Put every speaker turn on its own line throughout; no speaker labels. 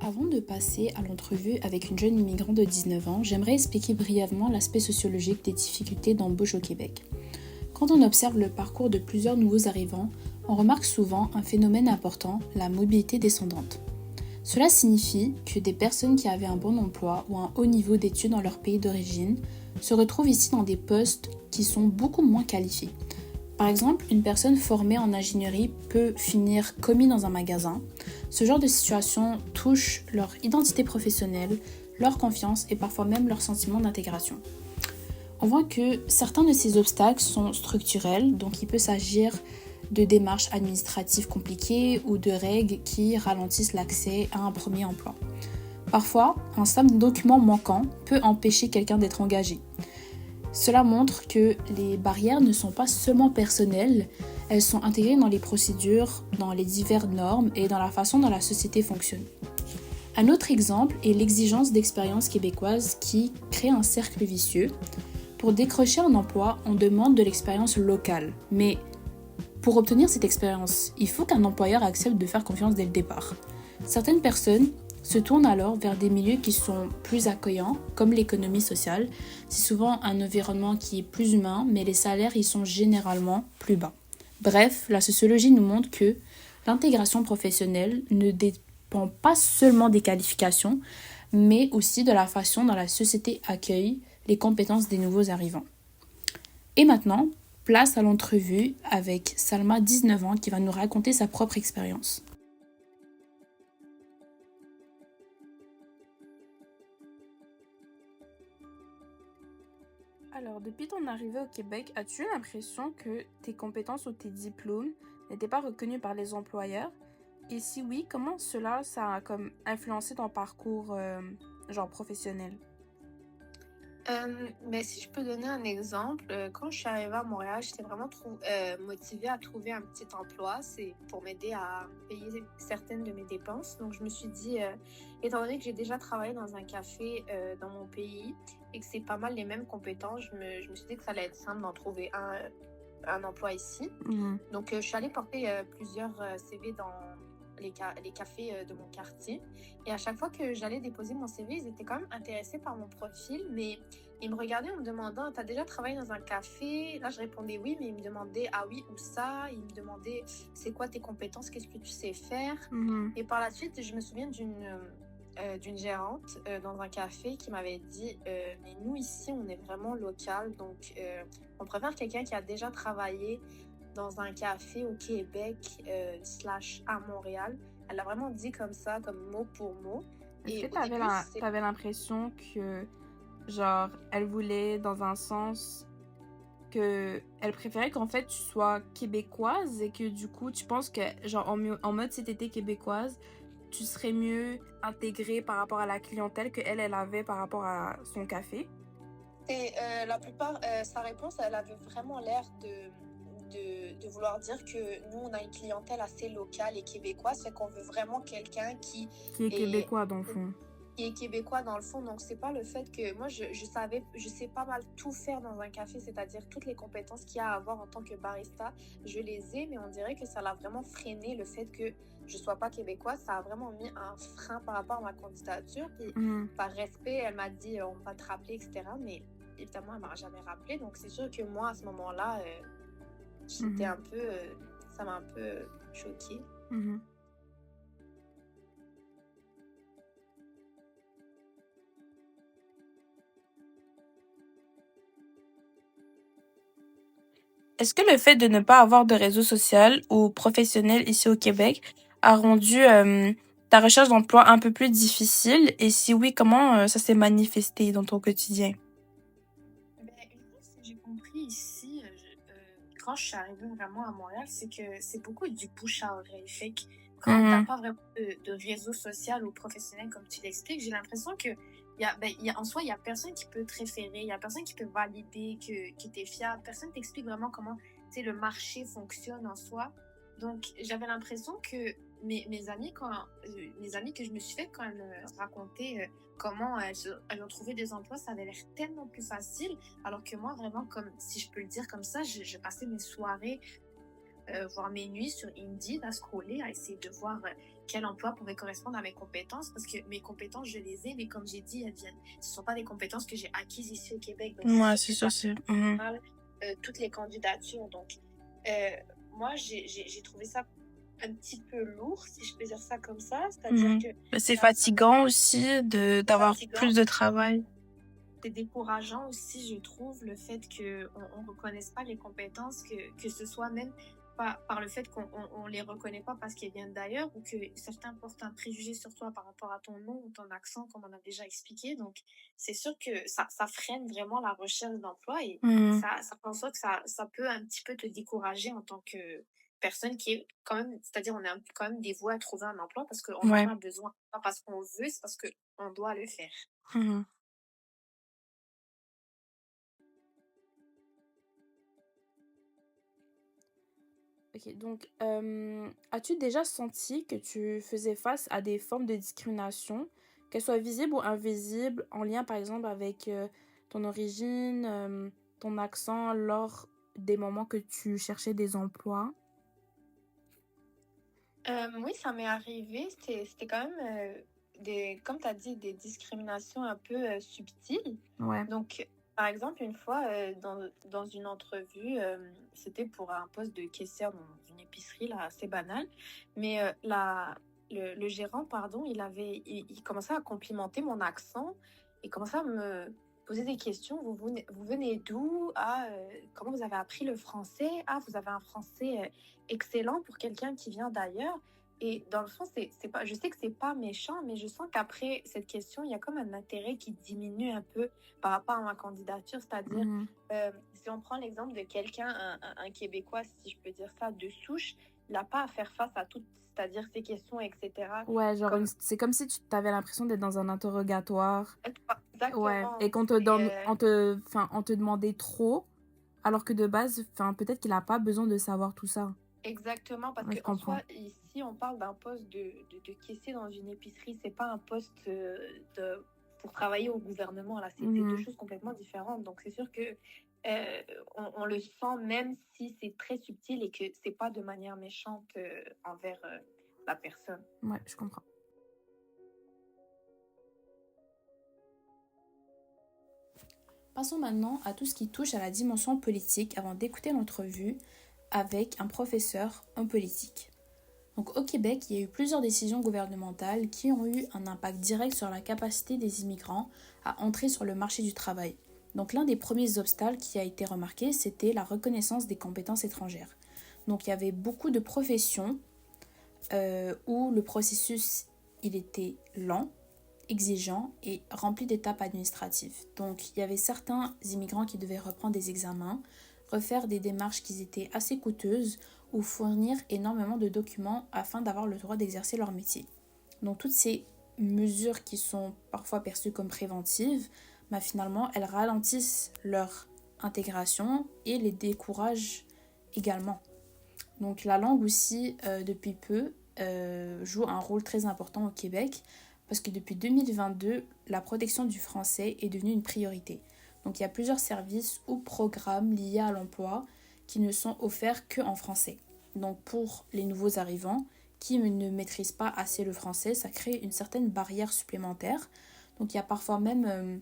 Avant de passer à l'entrevue avec une jeune immigrante de 19 ans, j'aimerais expliquer brièvement l'aspect sociologique des difficultés d'embauche au Québec. Quand on observe le parcours de plusieurs nouveaux arrivants, on remarque souvent un phénomène important, la mobilité descendante. Cela signifie que des personnes qui avaient un bon emploi ou un haut niveau d'études dans leur pays d'origine se retrouvent ici dans des postes qui sont beaucoup moins qualifiés. Par exemple, une personne formée en ingénierie peut finir commis dans un magasin. Ce genre de situation touche leur identité professionnelle, leur confiance et parfois même leur sentiment d'intégration. On voit que certains de ces obstacles sont structurels, donc il peut s'agir de démarches administratives compliquées ou de règles qui ralentissent l'accès à un premier emploi. Parfois, un simple document manquant peut empêcher quelqu'un d'être engagé. Cela montre que les barrières ne sont pas seulement personnelles, elles sont intégrées dans les procédures, dans les diverses normes et dans la façon dont la société fonctionne. Un autre exemple est l'exigence d'expérience québécoise qui crée un cercle vicieux. Pour décrocher un emploi, on demande de l'expérience locale, mais pour obtenir cette expérience, il faut qu'un employeur accepte de faire confiance dès le départ. Certaines personnes se tournent alors vers des milieux qui sont plus accueillants, comme l'économie sociale. C'est souvent un environnement qui est plus humain, mais les salaires y sont généralement plus bas. Bref, la sociologie nous montre que l'intégration professionnelle ne dépend pas seulement des qualifications, mais aussi de la façon dont la société accueille les compétences des nouveaux arrivants. Et maintenant, place à l'entrevue avec Salma, 19 ans, qui va nous raconter sa propre expérience. Alors, depuis ton arrivée au Québec, as-tu eu l'impression que tes compétences ou tes diplômes n'étaient pas reconnus par les employeurs? Et si oui, comment cela ça a comme influencé ton parcours professionnel?
Mais si je peux donner un exemple, quand je suis arrivée à Montréal, j'étais vraiment motivée à trouver un petit emploi. C'est pour m'aider à payer certaines de mes dépenses. Donc, je me suis dit, étant donné que j'ai déjà travaillé dans un café dans mon pays et que c'est pas mal les mêmes compétences, je me suis dit que ça allait être simple d'en trouver un emploi ici. Donc, je suis allée porter plusieurs CV dans les cafés de mon quartier. Et à chaque fois que j'allais déposer mon CV, ils étaient quand même intéressés par mon profil, mais ils me regardaient en me demandant, t'as déjà travaillé dans un café? Là, je répondais oui, mais ils me demandaient, ah oui, où ça? Ils me demandaient, c'est quoi tes compétences? Qu'est-ce que tu sais faire? Et par la suite, je me souviens d'une gérante dans un café qui m'avait dit, mais nous ici, on est vraiment local, donc on préfère quelqu'un qui a déjà travaillé dans un café au Québec / à Montréal. Elle l'a vraiment dit comme ça, comme mot pour mot.
Est-ce que
Et au début,
t'avais l'impression que, genre, elle voulait dans un sens que elle préférait qu'en fait tu sois québécoise et que du coup tu penses que, genre, en mode si t'étais québécoise, tu serais mieux intégrée par rapport à la clientèle que elle avait par rapport à son café?
Et la plupart, sa réponse, elle avait vraiment l'air de vouloir dire que nous, on a une clientèle assez locale et québécoise, fait qu'on veut vraiment quelqu'un qui
Qui est
est
québécois dans le fond.
qui est québécois dans le fond. Donc, c'est pas le fait que moi, je sais pas mal tout faire dans un café, c'est-à-dire toutes les compétences qu'il y a à avoir en tant que barista, je les ai, mais on dirait que ça l'a vraiment freiné le fait que je sois pas québécoise. Ça a vraiment mis un frein par rapport à ma candidature. Puis, par respect, elle m'a dit, on va te rappeler, etc. Mais évidemment, elle m'a jamais rappelé. Donc, c'est sûr que moi, à ce moment-là, j'étais un peu, ça m'a un peu choquée.
Est-ce que le fait de ne pas avoir de réseau social ou professionnel ici au Québec a rendu ta recherche d'emploi un peu plus difficile? Et si oui, comment ça s'est manifesté dans ton quotidien?
Ben, une chose que j'ai compris ici, quand je suis arrivée vraiment à Montréal, c'est que c'est beaucoup du bouche à oreille. Fait que quand t'as pas vraiment de réseau social ou professionnel, comme tu l'expliques, j'ai l'impression que en soi, il y a personne qui peut te référer, il y a personne qui peut valider que t'es fiable, personne t'explique vraiment comment, tu sais, le marché fonctionne en soi. Donc, j'avais l'impression que mes amis, mes amis que je me suis fait quand elles me racontaient comment elles ont trouvé des emplois, ça avait l'air tellement plus facile. Alors que moi, vraiment, comme si je peux le dire comme ça, je passais mes soirées voir mes nuits sur Indeed, à scroller, à essayer de voir quel emploi pourrait correspondre à mes compétences, parce que mes compétences, je les ai, mais comme j'ai dit, ce ne sont pas des compétences que j'ai acquises ici au Québec, donc c'est
Ouais,
sûr
c'est
que
sûr,
ça
c'est...
mal toutes les candidatures. Donc, moi, j'ai trouvé ça un petit peu lourd, si je peux dire ça comme ça, c'est-à-dire que
Mais c'est
ça
fatigant aussi d'avoir
fatigant.
plus de travail.
C'est décourageant aussi, je trouve, le fait qu'on ne reconnaisse pas les compétences, que ce soit même par le fait qu'on les reconnaît pas parce qu'ils viennent d'ailleurs, ou que certains portent un préjugé sur toi par rapport à ton nom ou ton accent, comme on a déjà expliqué. Donc, c'est sûr que ça freine vraiment la recherche d'emploi, et ça fait en sorte que ça peut un petit peu te décourager en tant que personne qui est quand même, c'est-à-dire on est quand même dévoué à trouver un emploi parce qu'on
Ouais.
en a besoin, pas parce qu'on veut, c'est parce qu'on doit le faire.
Mhm.
Ok, donc as-tu déjà senti que tu faisais face à des formes de discrimination, qu'elles soient visibles ou invisibles, en lien par exemple avec ton origine, ton accent, lors des moments que tu cherchais des emplois?
Oui, ça m'est arrivé. C'était quand même, comme tu as dit, des discriminations un peu subtiles.
Ouais.
Donc, par exemple, une fois, dans une entrevue, c'était pour un poste de caissière dans une épicerie, là, assez banal. Mais le gérant, pardon, il commençait à complimenter mon accent. Il commençait à me poser des questions. Vous venez d'où? Ah, comment vous avez appris le français? Ah, vous avez un français excellent pour quelqu'un qui vient d'ailleurs. Et dans le fond, c'est pas, je sais que c'est pas méchant, mais je sens qu'après cette question, il y a comme un intérêt qui diminue un peu par rapport à ma candidature. C'est-à-dire,
Mhm.
si on prend l'exemple de quelqu'un, un Québécois, si je peux dire ça, de souche, il n'a pas à faire face à toutes, c'est-à-dire ces questions, etc.
Ouais, genre
Comme,
c'est comme si tu avais l'impression d'être dans un interrogatoire. Ouais,
exactement.
et qu'on te donne, on te demandait trop, alors que de base, peut-être qu'il a pas besoin de savoir tout ça.
Exactement, parce
Ouais, je
qu'en
comprends.
soi, ici, on parle d'un poste de caissier dans une épicerie. C'est pas un poste pour travailler au gouvernement. Là, c'est deux choses complètement différentes. Donc, c'est sûr que on le sent, même si c'est très subtil et que c'est pas de manière méchante envers la personne.
Ouais, je comprends. Passons maintenant à tout ce qui touche à la dimension politique avant d'écouter l'entrevue avec un professeur en politique. Donc au Québec, il y a eu plusieurs décisions gouvernementales qui ont eu un impact direct sur la capacité des immigrants à entrer sur le marché du travail. Donc l'un des premiers obstacles qui a été remarqué, c'était la reconnaissance des compétences étrangères. Donc il y avait beaucoup de professions où le processus il était lent, exigeant et rempli d'étapes administratives. Donc il y avait certains immigrants qui devaient reprendre des examens, refaire des démarches qui étaient assez coûteuses ou fournir énormément de documents afin d'avoir le droit d'exercer leur métier. Donc toutes ces mesures qui sont parfois perçues comme préventives, finalement elles ralentissent leur intégration et les découragent également. Donc la langue aussi, depuis peu, joue un rôle très important au Québec parce que depuis 2022, la protection du français est devenue une priorité. Donc il y a plusieurs services ou programmes liés à l'emploi qui ne sont offerts qu'en français. Donc pour les nouveaux arrivants qui ne maîtrisent pas assez le français, ça crée une certaine barrière supplémentaire. Donc il y a parfois même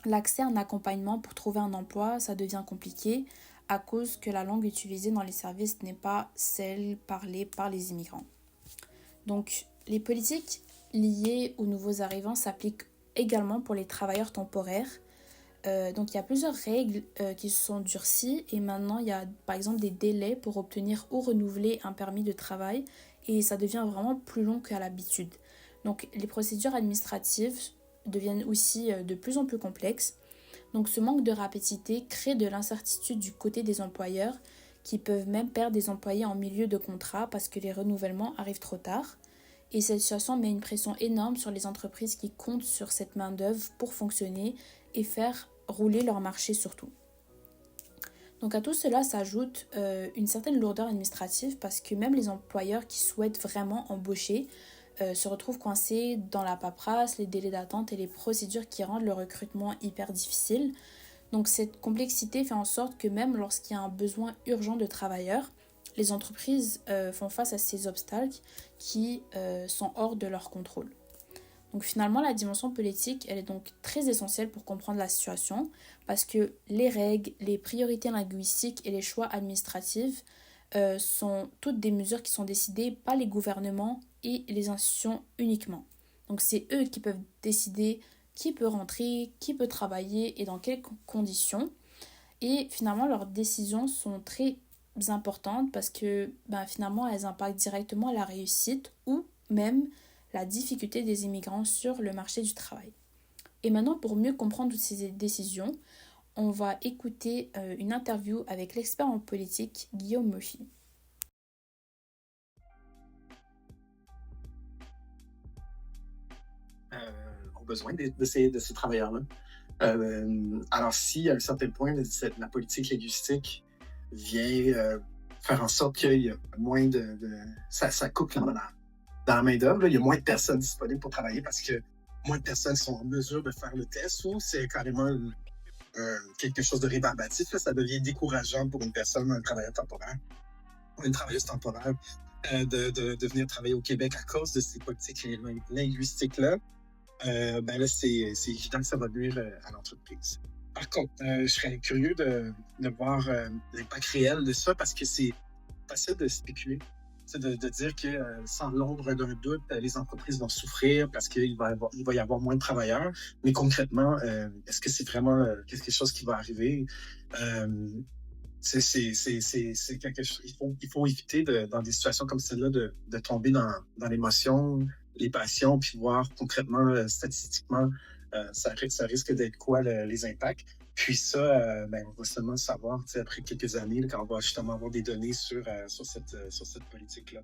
l'accès à un accompagnement pour trouver un emploi, ça devient compliqué à cause que la langue utilisée dans les services n'est pas celle parlée par les immigrants. Donc les politiques liées aux nouveaux arrivants s'appliquent également pour les travailleurs temporaires. Donc il y a plusieurs règles qui se sont durcies et maintenant il y a par exemple des délais pour obtenir ou renouveler un permis de travail et ça devient vraiment plus long qu'à l'habitude. Donc les procédures administratives deviennent aussi de plus en plus complexes. Donc ce manque de rapidité crée de l'incertitude du côté des employeurs qui peuvent même perdre des employés en milieu de contrat parce que les renouvellements arrivent trop tard. Et cette situation met une pression énorme sur les entreprises qui comptent sur cette main-d'œuvre pour fonctionner et faire rouler leur marché surtout. Donc à tout cela s'ajoute une certaine lourdeur administrative parce que même les employeurs qui souhaitent vraiment embaucher se retrouvent coincés dans la paperasse, les délais d'attente et les procédures qui rendent le recrutement hyper difficile. Donc cette complexité fait en sorte que même lorsqu'il y a un besoin urgent de travailleurs, les entreprises font face à ces obstacles qui sont hors de leur contrôle. Donc finalement, la dimension politique, elle est donc très essentielle pour comprendre la situation parce que les règles, les priorités linguistiques et les choix administratifs sont toutes des mesures qui sont décidées par les gouvernements et les institutions uniquement. Donc c'est eux qui peuvent décider qui peut rentrer, qui peut travailler et dans quelles conditions. Et finalement, leurs décisions sont très importantes parce que finalement, elles impactent directement la réussite ou même la difficulté des immigrants sur le marché du travail. Et maintenant, pour mieux comprendre toutes ces décisions, on va écouter une interview avec l'expert en politique Guillaume Murphy.
Ont besoin de ces travailleurs-là. Alors, si à un certain point, la politique linguistique vient faire en sorte qu'il y a moins de ça coupe dans la main-d'œuvre, il y a moins de personnes disponibles pour travailler parce que moins de personnes sont en mesure de faire le test ou c'est carrément quelque chose de rébarbatif. Là, ça devient décourageant pour une personne, un travailleur temporaire, une travailleuse temporaire, de venir travailler au Québec à cause de ces politiques linguistiques-là. Là, c'est évident que ça va nuire à l'entreprise. Par contre, je serais curieux de voir l'impact réel de ça parce que c'est facile de spéculer. C'est de dire que sans l'ombre d'un doute, les entreprises vont souffrir parce qu'il va y avoir moins de travailleurs. Mais concrètement, est-ce que c'est vraiment quelque chose qui va arriver? C'est quelque chose. Il faut éviter dans des situations comme celle-là de tomber dans l'émotion, les passions, puis voir concrètement, statistiquement, ça risque d'être quoi les impacts. Puis ça, on va seulement savoir après quelques années, là, quand on va justement avoir des données sur cette politique-là.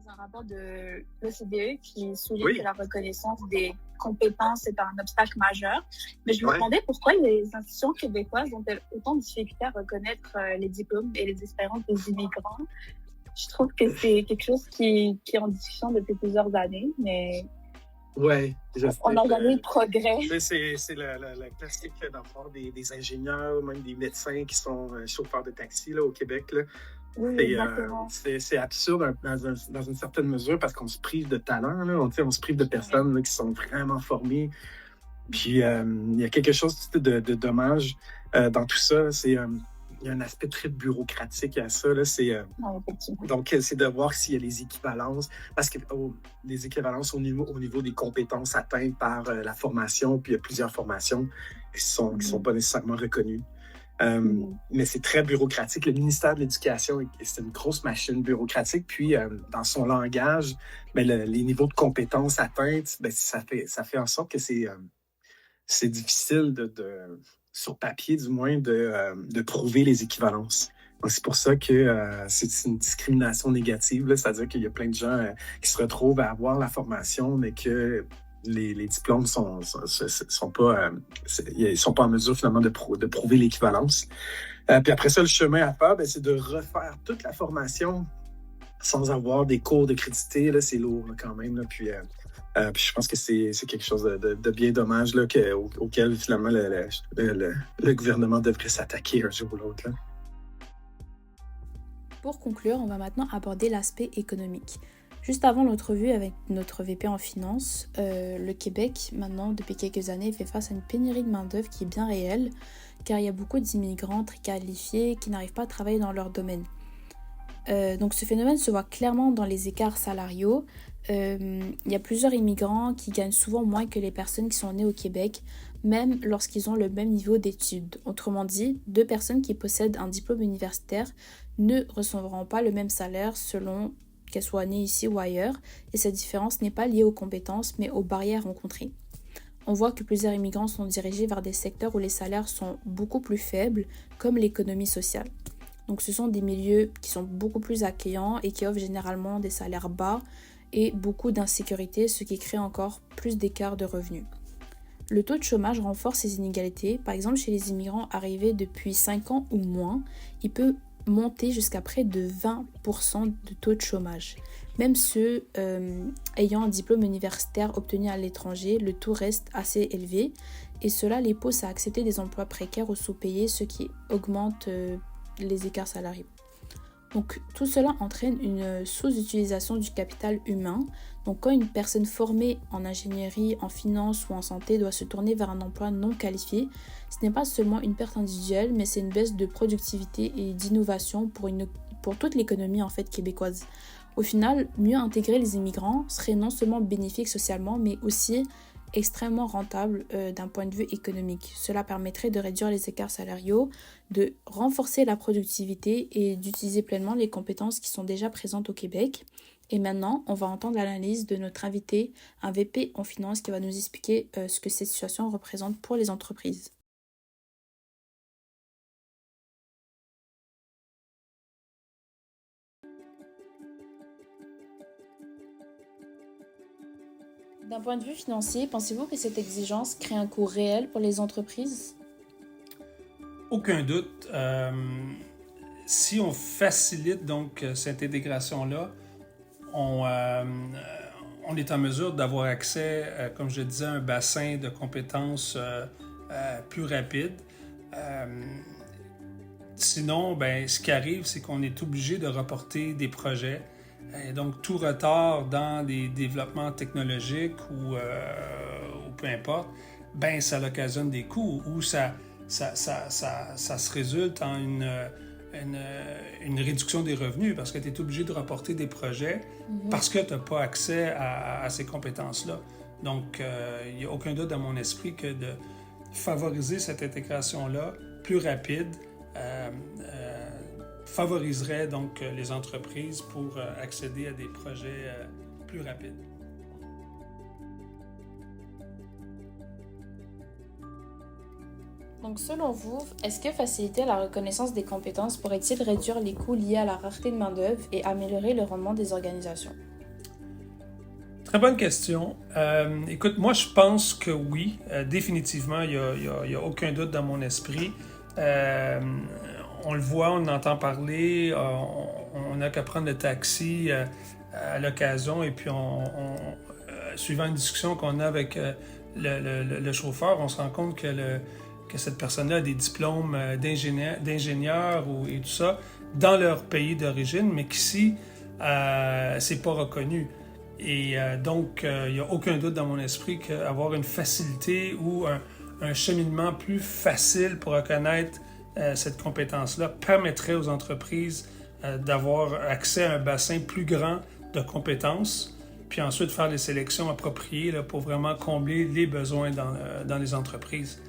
Dans un rapport de l'OCDE qui souligne que la reconnaissance des compétences est un obstacle majeur. Mais je me demandais pourquoi les institutions québécoises ont-elles autant de difficultés à reconnaître les diplômes et les expériences des immigrants. Je trouve que c'est quelque chose qui est en discussion depuis plusieurs années, mais on n'a jamais eu de progrès.
C'est le classique d'avoir des ingénieurs, même des médecins qui sont chauffeurs de taxi là, au Québec. Là.
Oui,
c'est absurde dans une certaine mesure parce qu'on se prive de talent, là. On se prive de personnes là, qui sont vraiment formées. Puis il y a quelque chose de dommage dans tout ça. Il y a un aspect très bureaucratique à ça. Là. Donc, c'est de voir s'il y a les équivalences, parce que les équivalences au niveau des compétences atteintes par la formation, puis il y a plusieurs formations qui sont pas nécessairement reconnues. Mais c'est très bureaucratique. Le ministère de l'Éducation, c'est une grosse machine bureaucratique. Puis, dans son langage, les niveaux de compétences atteintes, ça fait en sorte que c'est difficile sur papier du moins, de prouver les équivalences. Donc, c'est pour ça que c'est une discrimination négative. Là, c'est-à-dire qu'il y a plein de gens qui se retrouvent à avoir la formation, mais que les diplômes sont pas en mesure finalement de prouver l'équivalence. Puis après ça, le chemin à faire, c'est de refaire toute la formation sans avoir des cours de crédité. Là, c'est lourd là, quand même. Là, puis je pense que c'est quelque chose de bien dommage là, auquel finalement le gouvernement devrait s'attaquer un jour ou l'autre. Là.
Pour conclure, on va maintenant aborder l'aspect économique. Juste avant notre vue avec notre VP en finance, le Québec, maintenant, depuis quelques années, fait face à une pénurie de main-d'œuvre qui est bien réelle, car il y a beaucoup d'immigrants très qualifiés qui n'arrivent pas à travailler dans leur domaine. Donc ce phénomène se voit clairement dans les écarts salariaux. Il y a plusieurs immigrants qui gagnent souvent moins que les personnes qui sont nées au Québec, même lorsqu'ils ont le même niveau d'études. Autrement dit, 2 personnes qui possèdent un diplôme universitaire ne recevront pas le même salaire selon qu'elles soient nées ici ou ailleurs, et cette différence n'est pas liée aux compétences, mais aux barrières rencontrées. On voit que plusieurs immigrants sont dirigés vers des secteurs où les salaires sont beaucoup plus faibles, comme l'économie sociale. Donc ce sont des milieux qui sont beaucoup plus accueillants et qui offrent généralement des salaires bas et beaucoup d'insécurité, ce qui crée encore plus d'écart de revenus. Le taux de chômage renforce ces inégalités. Par exemple, chez les immigrants arrivés depuis 5 ans ou moins, il peut monter jusqu'à près de 20% de taux de chômage. Même ceux ayant un diplôme universitaire obtenu à l'étranger, le taux reste assez élevé et cela les pousse à accepter des emplois précaires ou sous-payés, ce qui augmente les écarts salariaux. Donc tout cela entraîne une sous-utilisation du capital humain. Donc quand une personne formée en ingénierie, en finance ou en santé doit se tourner vers un emploi non qualifié, ce n'est pas seulement une perte individuelle, mais c'est une baisse de productivité et d'innovation pour toute l'économie en fait québécoise. Au final, mieux intégrer les immigrants serait non seulement bénéfique socialement, mais aussi extrêmement rentable d'un point de vue économique. Cela permettrait de réduire les écarts salariaux, de renforcer la productivité et d'utiliser pleinement les compétences qui sont déjà présentes au Québec. Et maintenant, on va entendre l'analyse de notre invité, un VP en finance qui va nous expliquer ce que cette situation représente pour les entreprises. D'un point de vue financier, pensez-vous que cette exigence crée un coût réel pour les entreprises?
Aucun doute. Si on facilite donc cette intégration-là, on est en mesure d'avoir accès, comme je disais, à un bassin de compétences plus rapide. Sinon, ce qui arrive, c'est qu'on est obligé de reporter des projets. Et donc, tout retard dans des développements technologiques ou peu importe, ça occasionne des coûts ou ça se résulte en une réduction des revenus parce que tu es obligé de reporter des projets parce que tu n'as pas accès à ces compétences-là. Donc, il n'y a aucun doute dans mon esprit que de favoriser cette intégration-là plus rapide favoriserait donc les entreprises pour accéder à des projets plus rapides.
Donc selon vous, est-ce que faciliter la reconnaissance des compétences pourrait-il réduire les coûts liés à la rareté de main-d'œuvre et améliorer le rendement des organisations?
Très bonne question. Écoute, moi je pense que oui, définitivement, il y a aucun doute dans mon esprit. On le voit, on entend parler, on n'a qu'à prendre le taxi à l'occasion et puis suivant une discussion qu'on a avec le chauffeur, on se rend compte que cette personne-là a des diplômes d'ingénieur et tout ça dans leur pays d'origine, mais qu'ici, c'est pas reconnu. Et donc, il n'y a aucun doute dans mon esprit qu'avoir une facilité ou un cheminement plus facile pour reconnaître cette compétence-là permettrait aux entreprises d'avoir accès à un bassin plus grand de compétences, puis ensuite faire les sélections appropriées pour vraiment combler les besoins dans les entreprises.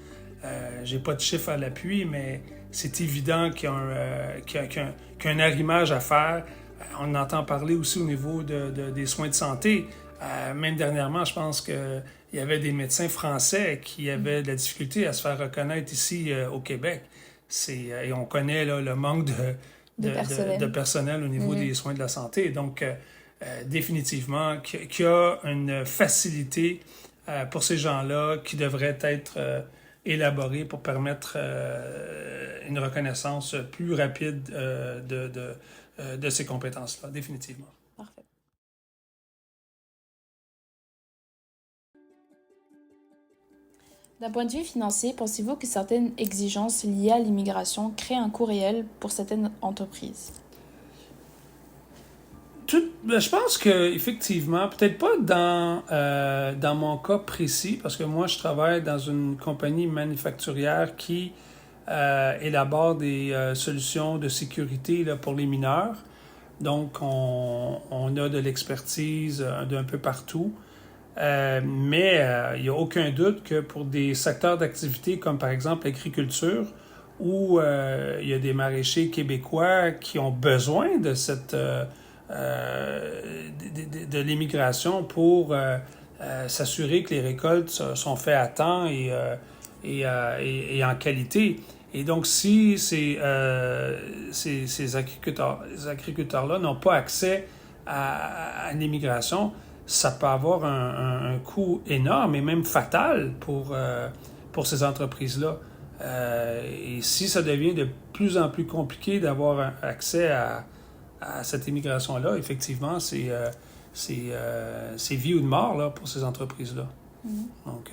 J'ai pas de chiffre à l'appui, mais c'est évident qu'il y a un arrimage à faire. On entend parler aussi au niveau des soins de santé. Même dernièrement, je pense qu'il y avait des médecins français qui avaient de la difficulté à se faire reconnaître ici au Québec. Et on connaît là, le manque de personnel au niveau des soins de la santé. Donc, définitivement, qu'il y a une facilité pour ces gens-là qui devrait être élaborée pour permettre une reconnaissance plus rapide de ces compétences-là, définitivement.
Parfait. D'un point de vue financier, pensez-vous que certaines exigences liées à l'immigration créent un coût réel pour certaines entreprises?
Je pense qu'effectivement, peut-être pas dans mon cas précis, parce que moi, je travaille dans une compagnie manufacturière qui élabore des solutions de sécurité là, pour les mineurs. Donc, on a de l'expertise d'un peu partout. Mais il n'y a aucun doute que pour des secteurs d'activité comme par exemple l'agriculture, où il y a des maraîchers québécois qui ont besoin de de l'immigration pour s'assurer que les récoltes sont faites à temps et en qualité. Et donc, si ces agriculteurs-là n'ont pas accès à l'immigration, ça peut avoir un coût énorme et même fatal pour ces entreprises-là. Et si ça devient de plus en plus compliqué d'avoir accès à cette immigration-là, effectivement, c'est vie ou de mort là, pour ces entreprises-là. Donc,